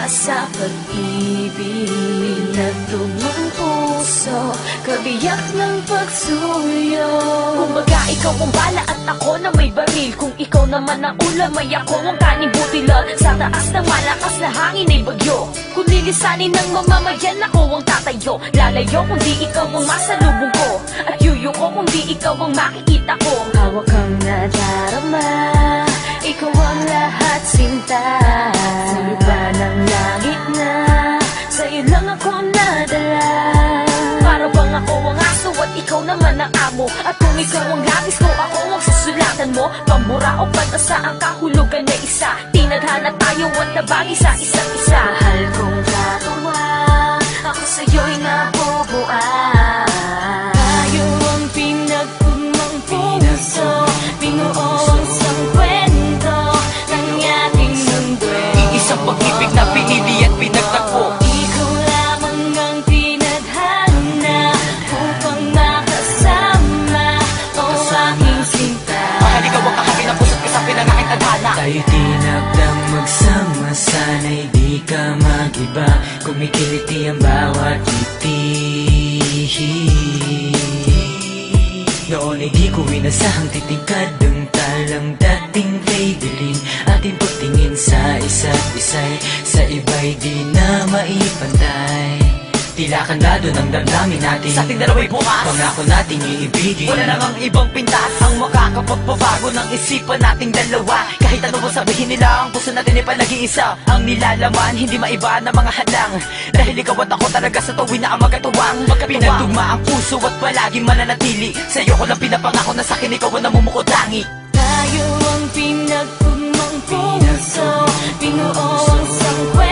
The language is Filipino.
sa pag-ibig. Pinagtumang puso, kabiyak ng pagsuyo. Kumbaga ikaw ang bala at ako na may baril. Kung ikaw naman ang ulam ay ako ang kaning butilal. Sa taas ng malakas na hangin ay bagyo. Kung lilisanin ng mamamayan ako ang tatayo. Lalayo kung di ikaw ang masalubong ko, at yuyo ko kung di ikaw ang makikita ko. Hawak kang nadarama, ikaw ang lahat sinta. Sa iba ng langit na sa'yo lang ako nadala. Para bang ako ang aso at ikaw naman ang amo. At kung ikaw ang lapis ko, ako ang susulatan mo. Pambura o pantasa ang kahulugan na isa. Tinadhana tayo at nabagi sa isa't isa. Mahal kong katuwa, ako sa'yo'y nabubuan. Tayo ang pinagtugmang puso, binuo isang kwento ng ating mundo. Iisang pag-ibig na pinili at pinagtagpo. Ikaw lamang ang tinadhana upang makasama o aking sinta. Mahal, ikaw ang kahabi ng puso't kasabi ng aking tadhana. Tayo tinagdang magsama, sana'y di ka mag-iba. Kumikiliti ang bawat ngiti. Noon ay di ko inasahang titingkad ang talang dating Maybelline. Ating pagtingin sa isa't isa'y sa iba'y di na maipantay. Tila kandado ng damdamin natin, Sa ating dalawa'y bukas, pangako nating iibigin. wala nang ang ibang pintas ang makakapagbabago ng isipan nating dalawa. Kahit ano mo sabihin nila, ang puso natin ay palagi isa. Ang nilalaman, hindi maiba ng mga hadlang. Dahil ikaw at ako talaga sa tuwin na ang magkatuwang. Pinagtugma ang puso at palagi mananatili. Sa'yo ko lang pinapangako na sa'kin ikaw ang namumukutangi. Tayo ang pinagtugmang puso, binuo isang kwento